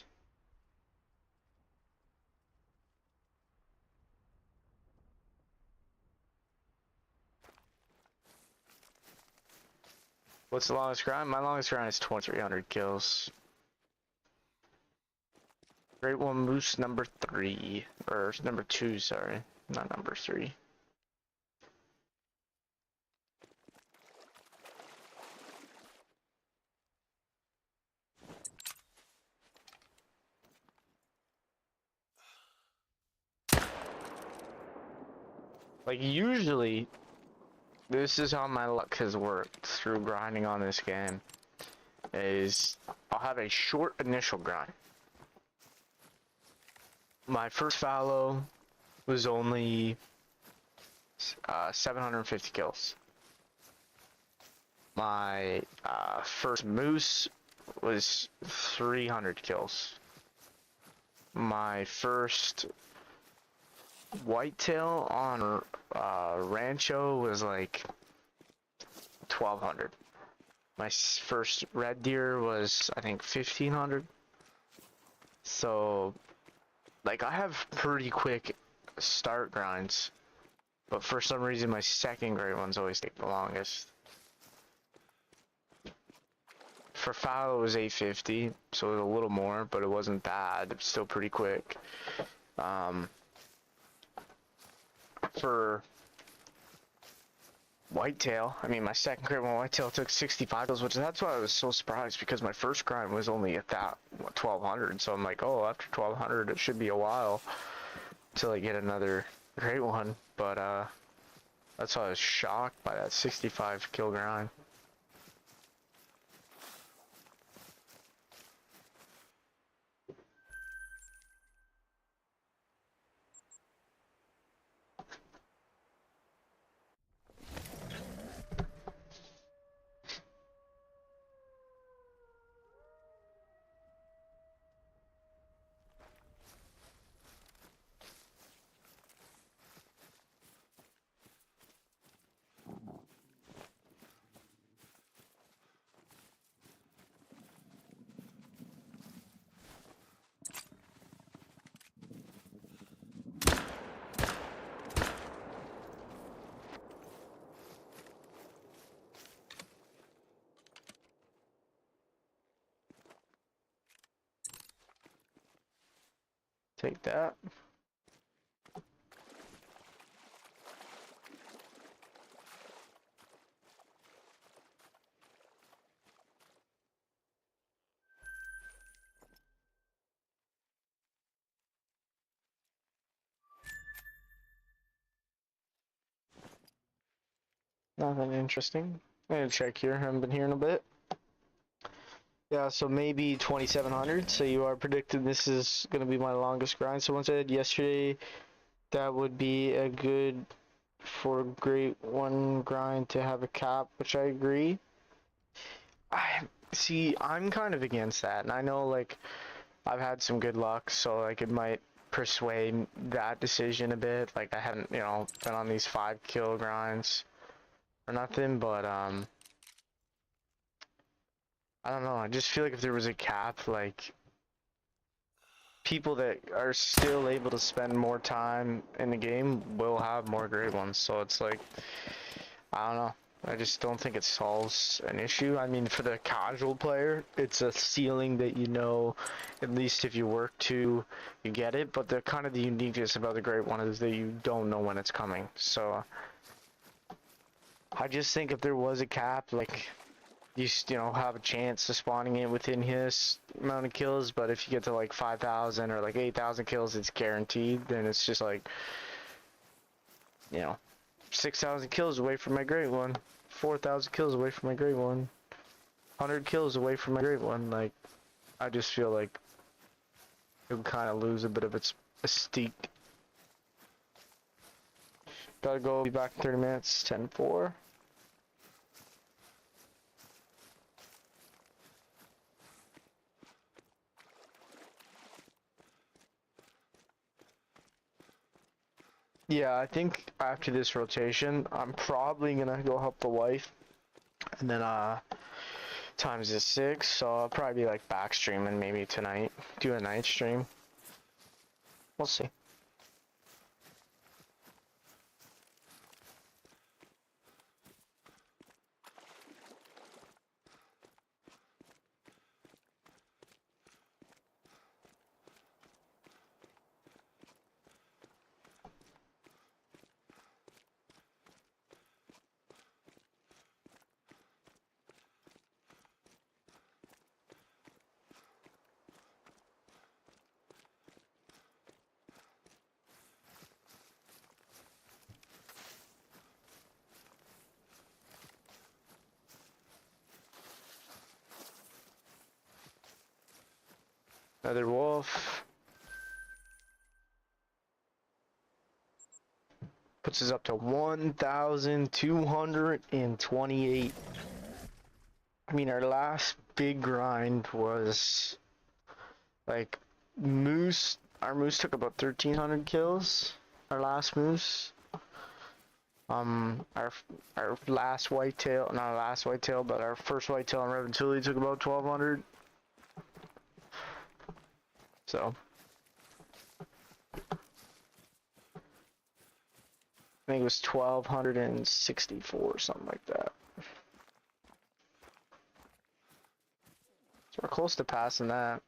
Speaker 1: What's the longest grind? My longest grind is 2,300 kills. Great One Moose number 3. Or number 2, sorry. Not number 3. Like, usually, this is how my luck has worked through grinding on this game. Is I'll have a short initial grind. My first fallow was only 750 kills. My first moose was 300 kills. My first whitetail on Rancho was like 1,200. My first red deer was, I think, 1,500. So, like, I have pretty quick start grinds, but for some reason my second great ones always take the longest. For foul it was 850, so it was a little more, but it wasn't bad. It's still pretty quick. For whitetail, I mean, my second great one whitetail took 65 kills, which that's why I was so surprised, because my first grind was only at that 1,200. So I'm like, oh, after 1,200 it should be a while till I get another great one. But that's why I was shocked by that 65 kill grind. Take that. Nothing interesting. I'm gonna check here. Haven't been here in a bit. Yeah, so maybe 2,700. So you are predicting this is gonna be my longest grind. Someone said yesterday that would be a good for Great One grind to have a cap, which I agree. I see. I'm kind of against that, and I know like I've had some good luck, so like it might persuade that decision a bit. Like I haven't, you know, been on these 5 kill grinds or nothing, but I don't know. I just feel like if there was a cap, like people that are still able to spend more time in the game will have more great ones. So it's like, I don't know. I just don't think it solves an issue. I mean, for the casual player, it's a ceiling that you know, at least if you work to, you get it. But the kind of the uniqueness about the great one is that you don't know when it's coming. So I just think if there was a cap, like you know, have a chance of spawning it within his amount of kills, but if you get to like 5,000 or like 8,000 kills, it's guaranteed. Then it's just like, you know, 6,000 kills away from my great one, 4,000 kills away from my great one, 100 kills away from my great one. Like, I just feel like it would kind of lose a bit of its mystique. Gotta go, be back in 30 minutes, 10-4. Yeah, I think after this rotation, I'm probably gonna go help the wife, and then times is 6, so I'll probably be like back streaming maybe tonight, do a night stream. We'll see. Another wolf. Puts us up to 1,228. I mean, our last big grind was like moose. Our moose took about 1,300 kills. Our last moose. Our last whitetail, not our last whitetail, but our first whitetail in Reventilli took about 1,200. So I think it was 1,264 or something like that. So we're close to passing that.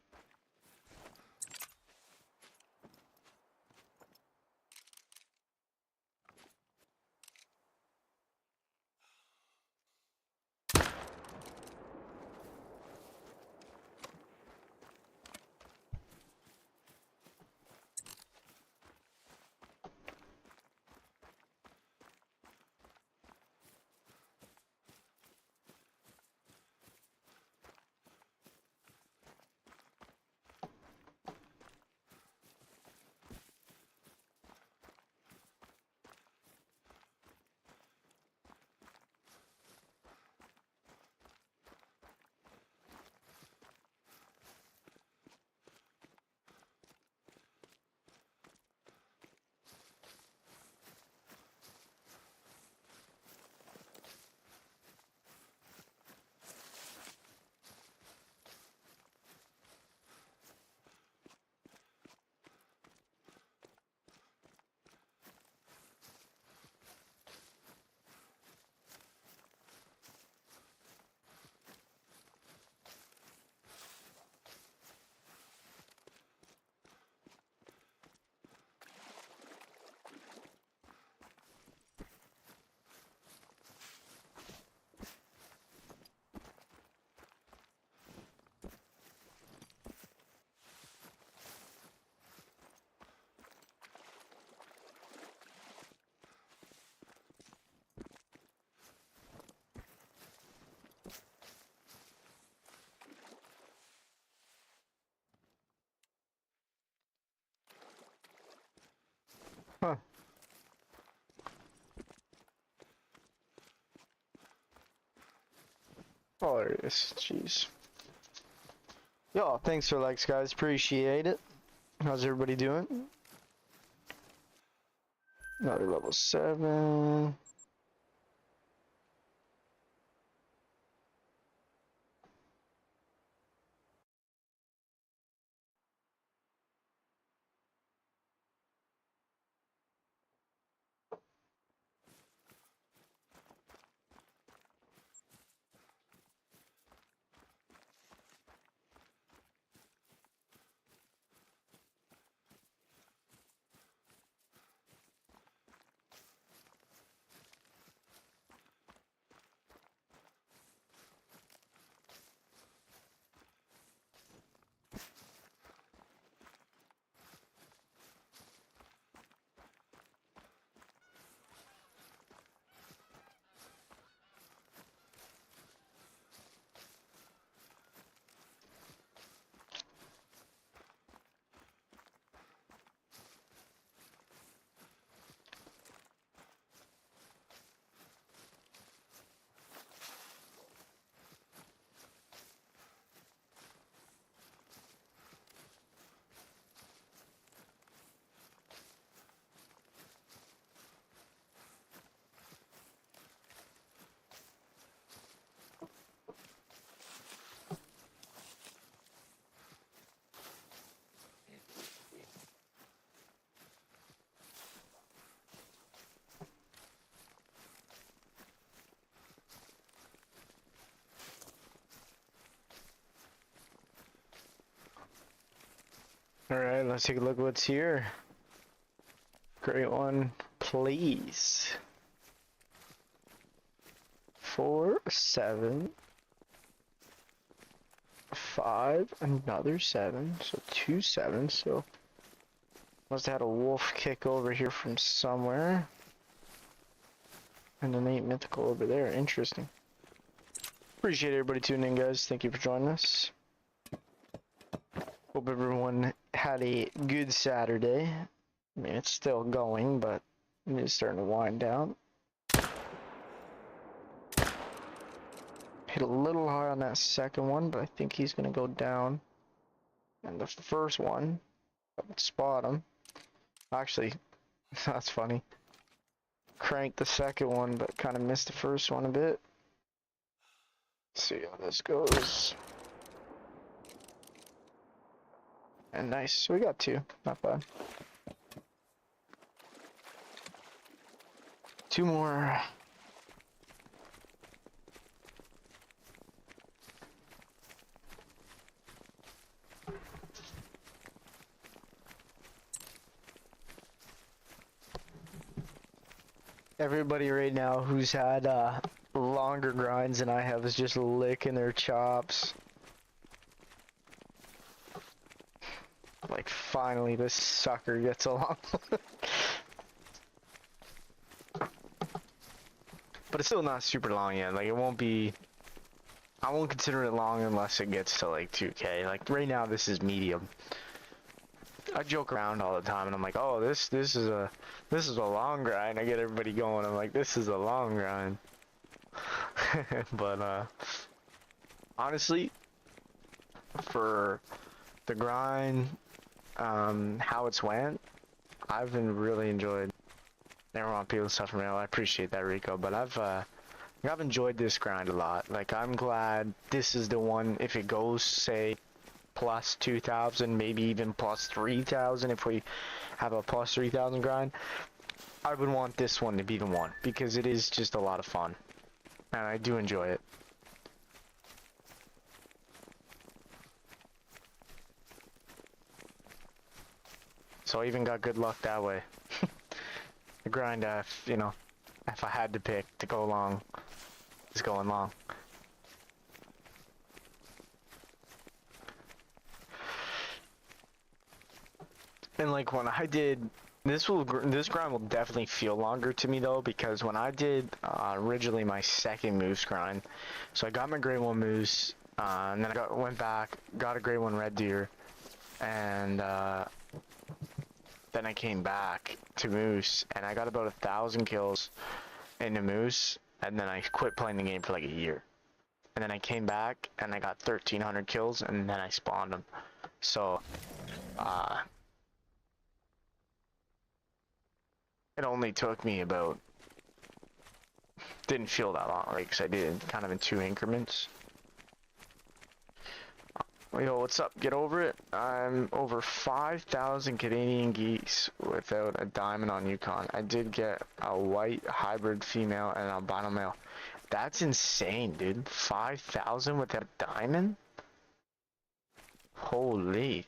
Speaker 1: Huh. Oh, there it is. Jeez. Yo, thanks for likes, guys. Appreciate it. How's everybody doing? Another level 7. Alright, let's take a look at what's here. Great one, please. 4, 7, 5, another 7, so 2 7s, so must have had a wolf kick over here from somewhere. And an 8 mythical over there, interesting. Appreciate everybody tuning in, guys. Thank you for joining us. Hope everyone had a good Saturday. I mean, it's still going, but it's starting to wind down. Hit a little hard on that second one, but I think he's going to go down. And the first one, I would spot him. Actually, that's funny. Cranked the second one, but kind of missed the first one a bit. Let's see how this goes. And nice, so we got 2, not bad. 2 more. Everybody right now who's had longer grinds than I have is just licking their chops. Like, finally this sucker gets along. But it's still not super long yet. Like, it won't be... I won't consider it long unless it gets to like 2K. Like, right now this is medium. I joke around all the time and I'm like, oh, this is a long grind. I get everybody going. I'm like, this is a long grind. But honestly, for the grind, how it's went, I've been really enjoyed. Never want people stuff from me. I appreciate that, Rico, but I've enjoyed this grind a lot. Like, I'm glad this is the one. If it goes, say, plus 2,000, maybe even plus 3,000, if we have a plus 3,000 grind, I would want this one to be the one, because it is just a lot of fun and I do enjoy it. So I even got good luck that way. The grind, you know, if I had to pick to go long, is going long. And like when I did this grind will definitely feel longer to me though, because when I did originally my second moose grind, so I got my grade 1 moose, and then I went back, got a grade 1 red deer, and then I came back to moose and I got about 1,000 kills in the moose, and then I quit playing the game for like a year, and then I came back and I got 1,300 kills, and then I spawned them. So it only took me about, didn't feel that long, like, 'cause I did it kind of in 2 increments. Yo, what's up? Get over it. I'm over 5,000 Canadian geese without a diamond on Yukon. I did get a white hybrid female and an albino male. That's insane, dude. 5,000 without a diamond? Holy.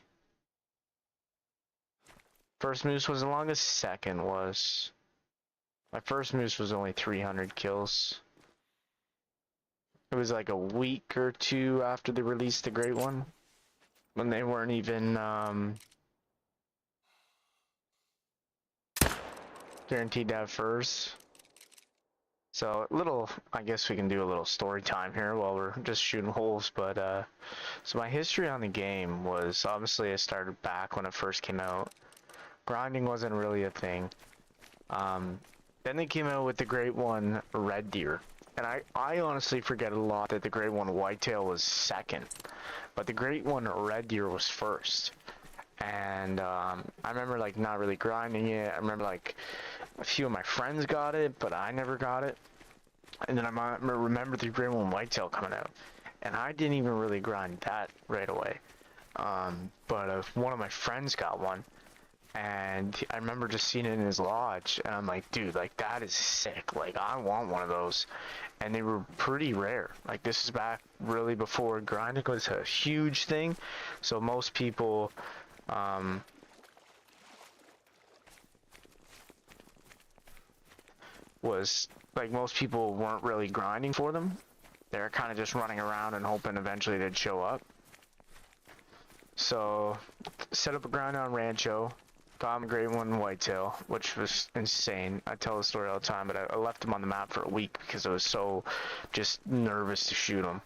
Speaker 1: First moose was as long as second was. My first moose was only 300 kills. It was like a week or 2 after they released the great one, when they weren't even guaranteed to have furs. So I guess we can do a little story time here while we're just shooting holes. But so my history on the game was, obviously I started back when it first came out. Grinding wasn't really a thing. Then they came out with the Great One Red Deer. And I honestly forget a lot that the Great One Whitetail was second. But the Great One Red Deer was first. And I remember like not really grinding it. I remember like a few of my friends got it, but I never got it. And then I remember the Great One Whitetail coming out. And I didn't even really grind that right away. But one of my friends got one. And I remember just seeing it in his lodge, and I'm like, dude, like, that is sick. Like, I want one of those. And they were pretty rare. Like, this is back really before grinding was a huge thing. So most people Um, was like most people weren't really grinding for them. They were kind of just running around and hoping eventually they'd show up. So, set up a grind on Rancho, got him a grade 1 whitetail, which was insane. I tell the story all the time, but I left him on the map for a week because I was so just nervous to shoot him.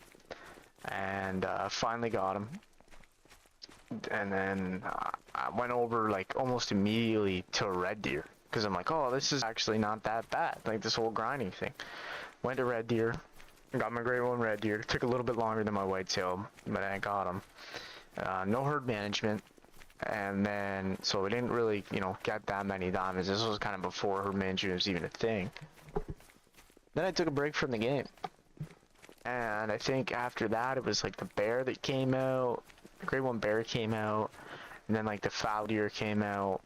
Speaker 1: And finally got him. And then I went over like almost immediately to a red deer because I'm like, oh, this is actually not that bad. Like this whole grinding thing. Went to red deer, got my grade 1 red deer. Took a little bit longer than my whitetail, but I got him. No herd management, and then so we didn't really, you know, get that many diamonds. This was kind of before herd management was even a thing. Then I took a break from the game, and I think after that it was like the bear that came out, the grade 1 bear came out, and then like the foul deer came out,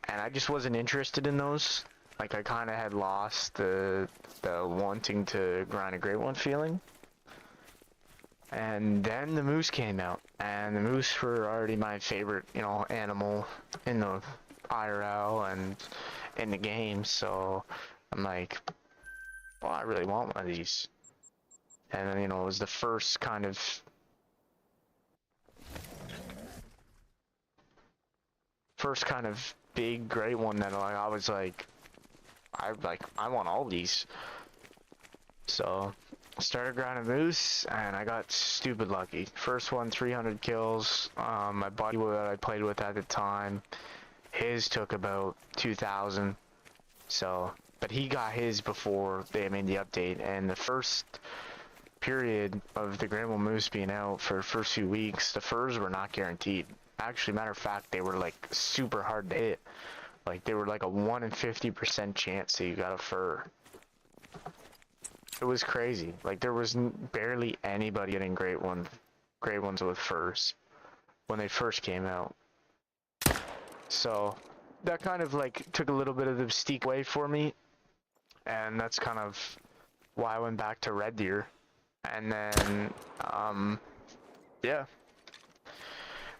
Speaker 1: and I just wasn't interested in those. Like I kind of had lost the wanting to grind a grade 1 feeling. And then the moose came out, and the moose were already my favorite, you know, animal in the IRL and in the game, so I'm like, well, I really want one of these. And then, you know, it was the first kind of big great one that like I was like, I want all these. So started grinding moose, and I got stupid lucky. First one, 300 kills. My buddy that I played with at the time, his took about 2,000. So, but he got his before they made the update, and the first period of the Greatone moose being out for the first few weeks, the furs were not guaranteed. Actually, matter of fact, they were like super hard to hit. Like they were like a 1 in 50% chance that you got a fur. It was crazy. Like there was barely anybody getting great ones with furs when they first came out. So that kind of like took a little bit of the mystique away for me, and that's kind of why I went back to red deer. And then yeah,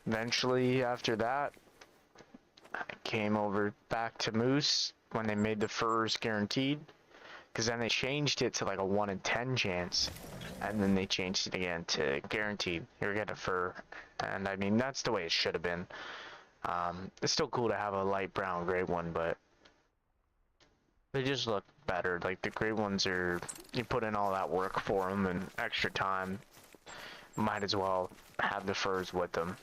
Speaker 1: eventually after that I came over back to moose when they made the furs guaranteed. Because then they changed it to like a 1 in 10 chance, and then they changed it again to guaranteed. You're getting a fur, and I mean that's the way it should have been. It's still cool to have a light brown gray one, but they just look better. Like the gray ones are, you put in all that work for them and extra time. Might as well have the furs with them.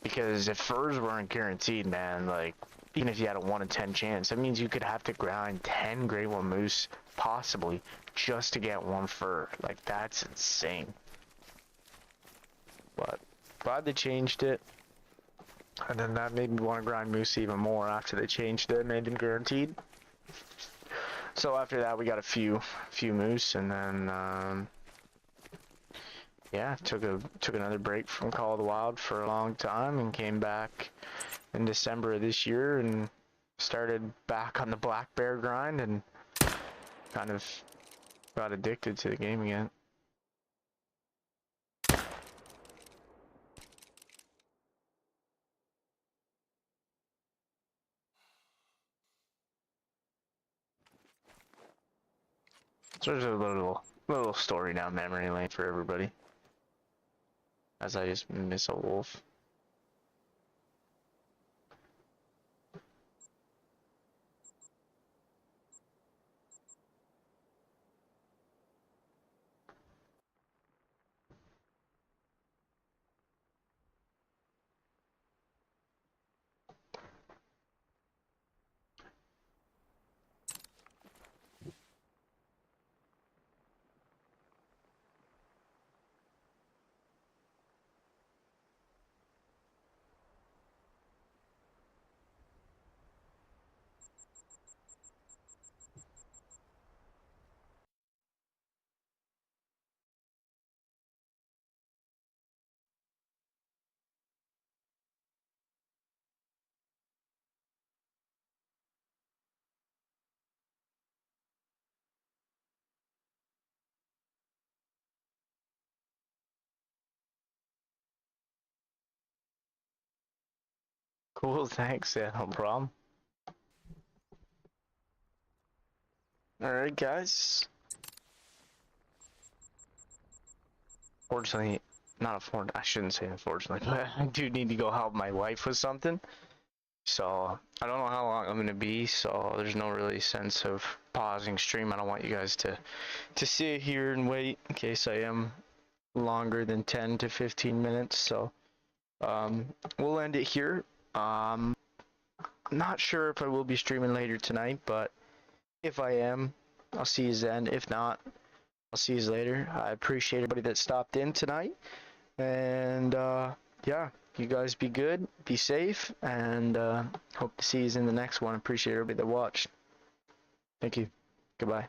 Speaker 1: Because if furs weren't guaranteed, man, like even if you had a 1 in 10 chance, that means you could have to grind 10 grade 1 moose, possibly, just to get one fur. Like, that's insane. But, glad they changed it. And then that made me want to grind moose even more after they changed it and made them guaranteed. So after that, we got a few moose, and then, yeah, took another break from Call of the Wild for a long time, and came back in December of this year and started back on the black bear grind, and kind of got addicted to the game again. So there's a little story down memory lane for everybody, as I just miss a wolf. Cool, thanks. Yeah, no problem. Alright, guys. Fortunately, I shouldn't say unfortunately, but I do need to go help my wife with something. So, I don't know how long I'm going to be, so there's no really sense of pausing stream. I don't want you guys to sit here and wait in case I am longer than 10 to 15 minutes. So, we'll end it here. I'm not sure if I will be streaming later tonight, but if I am, I'll see you then. If not, I'll see you later. I appreciate everybody that stopped in tonight. And yeah, you guys be good, be safe, and hope to see you in the next one. Appreciate everybody that watched. Thank you. Goodbye.